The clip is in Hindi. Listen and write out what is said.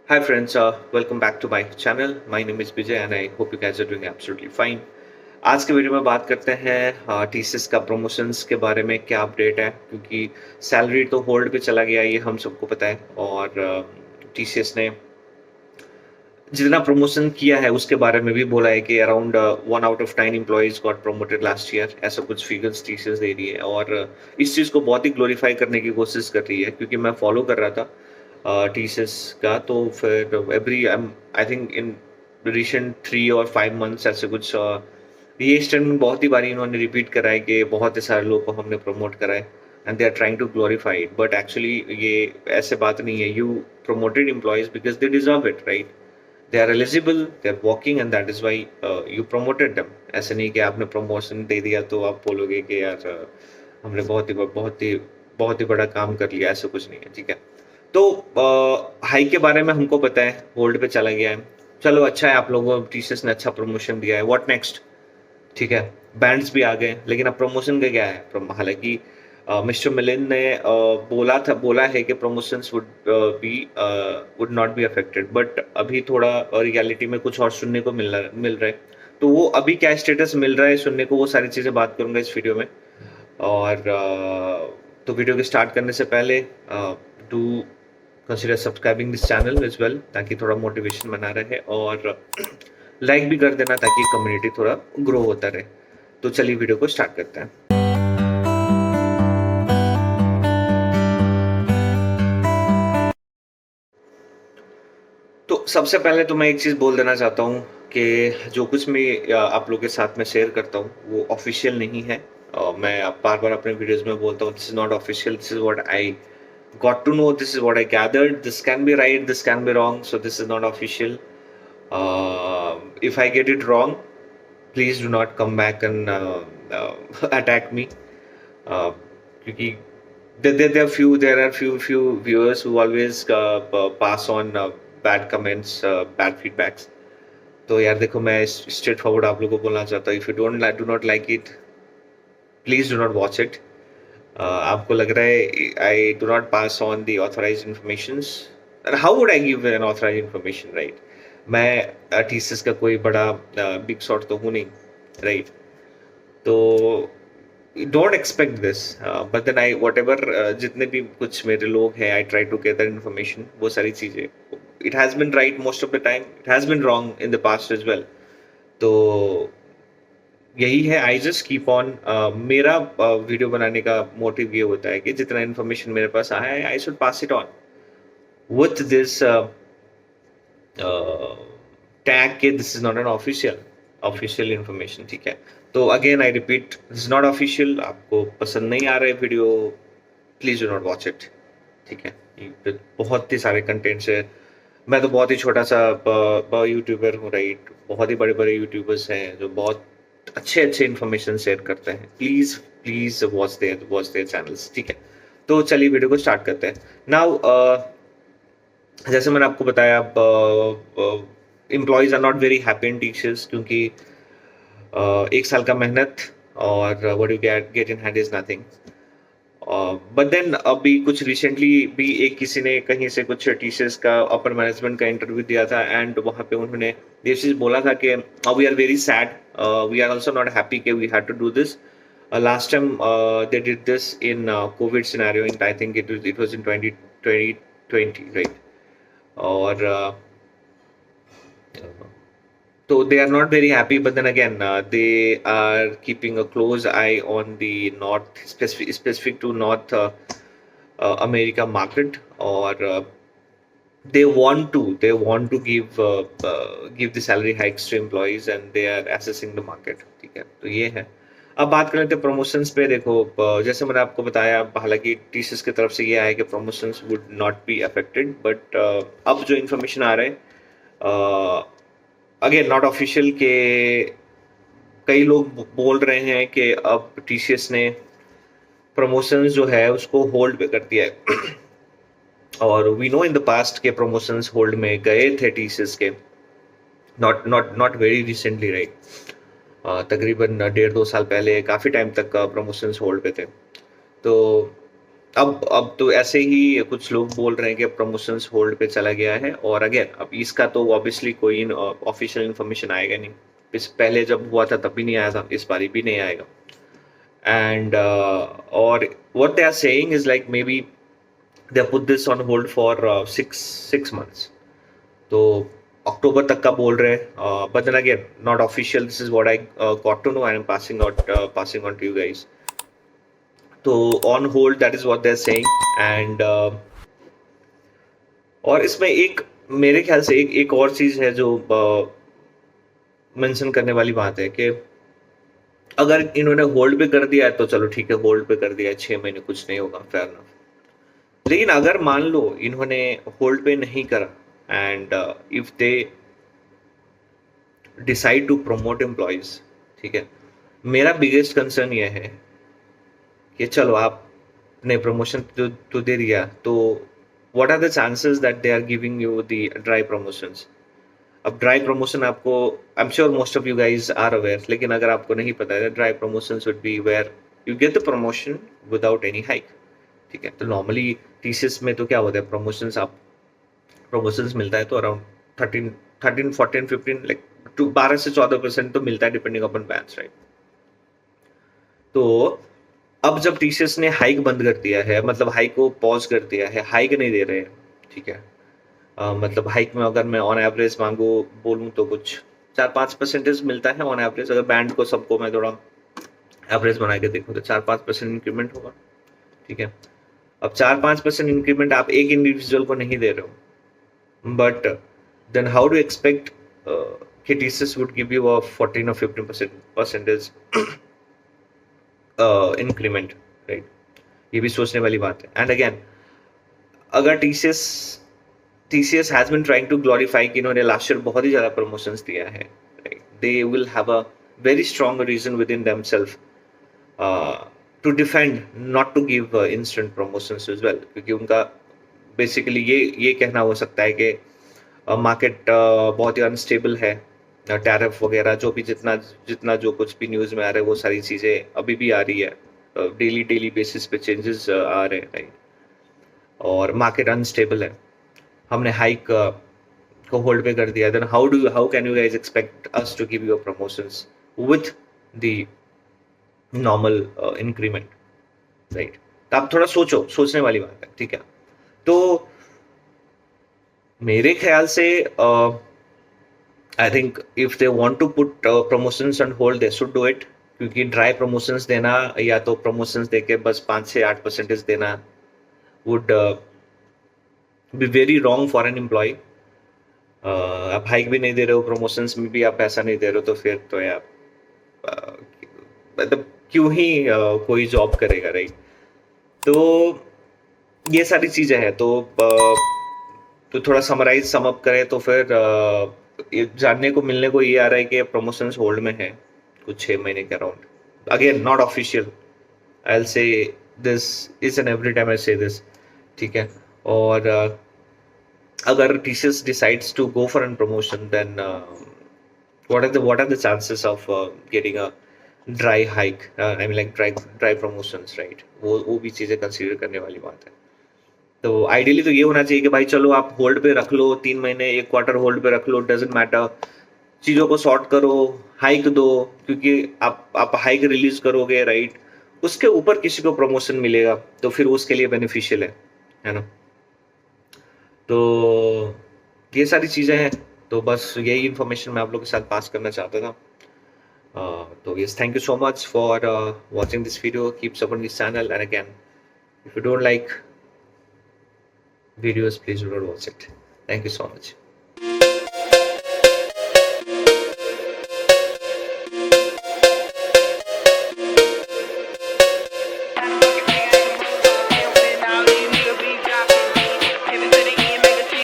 Hi friends, welcome back to my channel. My name is Vijay and I hope you guys are doing absolutely fine. आज के वीडियो में बात करते हैं टीसीएस का प्रमोशंस के बारे में क्या अपडेट है, क्योंकि सैलरी तो होल्ड पे चला गया ये हम सबको पता है। और टीसीएस ने जितना प्रमोशन किया है उसके बारे में भी बोला है कि around 1 out of 9 employees got promoted last year, ऐसा कुछ फिगर्स टीसीएस दे रही है। और इस चीज़ को बहुत ही ग्लोरीफाई करने की कोशिश कर रही है, क्योंकि मैं फॉलो कर रहा था टीसीएस का। तो फिर every I think in recent 3 और 5 मंथ्स ऐसे कुछ ये स्टेटमेंट बहुत ही बारी इन्होंने रिपीट करा है कि बहुत ही सारे लोगों को हमने प्रमोट करा है and they are trying to glorify it. But actually ये ऐसे बात नहीं है। You promoted employees because they deserve it, right? They are eligible, they are working, and that is why you promoted them. ऐसे नहीं कि आपने प्रमोशन दे दिया तो आप बोलोगे कि यार हमने बहुत ही बड़ा काम कर लिया, ऐसा कुछ नहीं है, ठीक है। तो हाई के बारे में हमको पता है, होल्ड पे चला गया है। चलो अच्छा है, आप लोगों को टीसीएस ने अच्छा प्रमोशन दिया है। What next? ठीक है, बैंड्स भी आ गए, लेकिन अब प्रमोशन का क्या है? हालांकि मिस्टर मिलिंद ने बोला है कि promotions would not be affected, but अभी थोड़ा रियलिटी में कुछ और सुनने को मिल रहा है। तो वो अभी क्या स्टेटस मिल रहा है सुनने को, वो सारी चीज़ें बात करूंगा इस वीडियो में। और तो वीडियो के स्टार्ट करने से पहले do consider subscribing this channel as well, ताकि थोड़ा मोटिवेशन बना रहे, और लाइक भी कर देना ताकि कम्युनिटी थोड़ा ग्रो होता रहे। तो चलिए वीडियो को स्टार्ट करते हैं। तो सबसे पहले तो मैं एक चीज़ बोल देना चाहता हूँ कि जो कुछ मैं आप लोगों के साथ में शेयर करता हूँ वो ऑफिशियल नहीं है। मैं बार बार अपने वीडियोस में बोलता हूँ, this is not official, this is what I got to know, this is what I gathered, this can be right, this can be wrong, so this is not official. If I get it wrong, please do not come back and attack me, क्योंकि there are few viewers who always pass on bad comments, bad feedbacks. तो यार देखो, मैं स्ट्रेट फॉरवर्ड आप लोगों को बोलना चाहता हूँ, if you do not like it, please do not watch it. आपको लग रहा है I do not pass on the authorised information, how would I give an authorised information, right? मैं टीसीएस का कोई बड़ा बिग शॉट तो हूँ नहीं, राइट? तो don't expect this, but then I whatever जितने भी कुछ मेरे लोग हैं, I try to get that information. वो सारी चीज़ें, it has been right most of the time, it has been wrong in the past as well. तो यही है, आई जस्ट कीप ऑन। मेरा वीडियो बनाने का मोटिव ये होता है कि जितना इन्फॉर्मेशन मेरे पास आया है, I should pass it on with this tag के this is not an official information, ठीक है। तो again I repeat, this is not official. आपको पसंद नहीं आ रहा है video, please do not watch it, ठीक है। ये बहुत ही सारे कंटेंट्स है। मैं तो बहुत ही छोटा सा यूट्यूबर हूँ, राइट? बहुत ही बड़े बड़े यूट्यूबर्स हैं जो बहुत अच्छे इन्फॉर्मेशन शेयर करते हैं। Please please watch their channels, ठीक है। तो चलिए वीडियो को स्टार्ट करते हैं। नाउ जैसे मैंने आपको बताया, employees are not very happy in teachers, क्योंकि 1 साल का मेहनत और what you get in hand is nothing. But then अभी कुछ रिसेंटली भी एक किसी ने कहीं से कुछ टीचर्स का अपर मैनेजमेंट का इंटरव्यू दिया था, एंड वहाँ पे उन्होंने ये चीज़ बोला था कि we are very sad, we are also not happy कि we had to do this. Last time they did this in Covid scenario, in I think it was in 2020, right? और so they are not very happy, but then again, they are keeping a close eye on the North, specific to North America market, or they want to give the salary hikes to employees, and they are assessing the market, ठीक है। तो ये है। अब बात कर लेते हैं प्रमोशंस पे। देखो, जैसे मैंने आपको बताया, हालांकि टीसीएस की तरफ से ये आया कि promotions would not be affected, but अब जो इन्फॉर्मेशन आ रहा है, अगेन नॉट ऑफिशियल, के कई लोग बोल रहे हैं कि अब टीसीएस ने प्रमोशंस जो है उसको होल्ड पे कर दिया है। और we know in the past के प्रमोशंस होल्ड में गए थे टीसीएस के, नॉट वेरी रिसेंटली, राइट? तकरीबन 1.5-2 साल पहले काफ़ी टाइम तक प्रमोशंस होल्ड पे थे। तो अब तो ऐसे ही कुछ लोग बोल रहे हैं कि प्रमोशंस होल्ड पे चला गया है, और अगेन अब इसका तो ऑब्वियसली कोई ऑफिशियल इन्फॉर्मेशन आएगा नहीं। इस पहले जब हुआ था तब भी नहीं आया था, इस बारी भी नहीं आएगा। एंड और what they are saying is like maybe they put this on hold for 6 months। तो अक्टूबर तक का बोल रहे हैं, but then again not official, this is what I got to know, I am passing on to you guys. तो on hold, that is what they are saying. And और इसमें एक मेरे ख्याल से एक और चीज है जो मेंशन करने वाली बात है कि अगर इन्होंने होल्ड पे कर दिया है तो चलो ठीक है, होल्ड पे कर दिया है 6 महीने, कुछ नहीं होगा, फेयर इनफ। लेकिन अगर मान लो इन्होंने होल्ड पे नहीं करा and if they decide to promote employees, ठीक है, मेरा बिगेस्ट कंसर्न ये है कि चलो आपने प्रमोशन तो दे दिया, तो what are the chances that they are giving you the dry promotions. अब ड्राई प्रमोशन आपको, I am sure most of you guys are aware, लेकिन अगर आपको नहीं पता है, dry promotions would be where you get the promotion without any hike, ठीक है। तो नॉर्मली टीसीएस में तो क्या होता है, प्रमोशंस मिलता है तो अराउंड 13 14 15 लाइक 12 से 14% तो मिलता है डिपेंडिंग अपॉन बैंड्स, राइट। तो अब जब टीसीएस ने हाइक बंद कर दिया है, मतलब हाइक को पॉज कर दिया है, हाइक नहीं दे रहे हैं, ठीक है, मतलब हाइक में अगर मैं ऑन एवरेज मांगू बोलूँ तो कुछ 4-5% मिलता है ऑन एवरेज। अगर बैंड को सबको मैं थोड़ा एवरेज बना के देखूँ तो 4-5% इंक्रीमेंट होगा, ठीक है। अब 4-5% इंक्रीमेंट आप एक इंडिविजुअल को नहीं दे रहे हो, but then how do expect कि TCS would give you a 14 और 15% इंक्रीमेंट, राइट। ये भी सोचने वाली बात है। एंड अगेन अगर TCS has been trying to glorify कि इन्होंने लास्ट ईयर बहुत ही ज़्यादा प्रमोशंस दिया है, right? They will have a very strong reason within themselves to defend not to give instant promotions as well, क्योंकि उनका बेसिकली ये कहना हो सकता है कि मार्केट बहुत ही अनस्टेबल है, टैरिफ वगैरह जो भी जितना जो कुछ भी न्यूज़ में आ रहा है वो सारी चीज़ें अभी भी आ रही है, डेली बेसिस पे चेंजेस आ रहे हैं, राइट। और मार्केट अनस्टेबल है, हमने हाइक को होल्ड पे कर दिया, then how can you guys expect us to give you promotions with the normal increment, right. तो आप थोड़ा सोचने वाली बात है, ठीक है। तो मेरे ख्याल से I think if they want to put promotions on hold they should do it, क्योंकि ड्राई प्रमोशंस देना या तो प्रमोशंस देके बस 5 से 8% देना would be very wrong for an employee. आप हाइक भी नहीं दे रहे हो, प्रमोशंस में भी आप पैसा नहीं दे रहे हो, तो फिर तो यार मतलब क्यों ही कोई जॉब करेगा, राइट। तो ये सारी चीजें हैं। तो थोड़ा सम अप करें तो फिर जानने को मिलने को ये आ रहा है कि प्रमोशंस होल्ड में है कुछ 6 महीने के around. Again not official, I will say this is an every time I से दिस, ठीक है। और अगर TCS decides to go for a promotion, then what are the chances of getting a dry hike? I mean like dry promotions, right? वो भी चीजें कंसीडर करने वाली बात है। तो आइडियली तो ये होना चाहिए कि भाई चलो आप होल्ड पे रख लो, 3 महीने 1 क्वार्टर होल्ड पे रख लो, डजेंट मैटर, चीजों को सॉर्ट करो, हाइक दो, क्योंकि आप हाइक रिलीज करोगे, राइट, उसके ऊपर किसी को प्रमोशन मिलेगा तो फिर उसके लिए बेनिफिशियल है ना। तो ये सारी चीज़ें हैं, तो बस यही इन्फॉर्मेशन मैं आप लोगों के साथ पास करना चाहता था। तो yes, thank you so much for watching this video, keep supporting this channel, and again if you don't like videos, please do not watch it. Thank you so much.